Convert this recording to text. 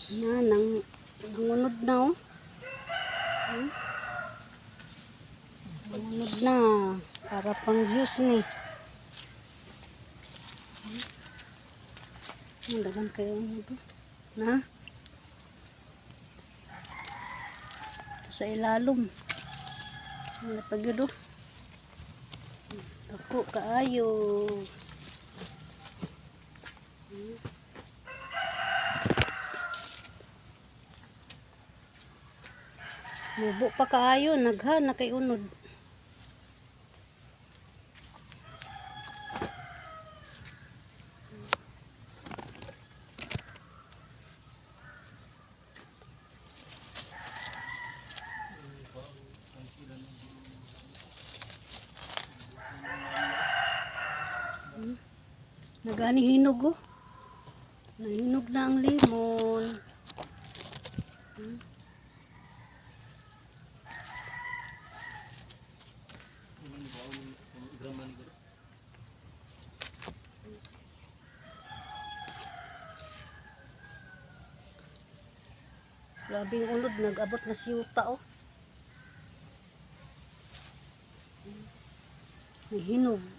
Na, nangunod na oh. Nangunod na. Para pang juice ni. Ang dagan kayo nito. Na? Sa ilalom. Ang napagyo. Ako kaayo. Mubo pa kaayo, nagha na kay unod. Nagani hinog oh. Nahinog na ang limon. Grabe yung unod, nag-abot na siyuta oh. May hinog.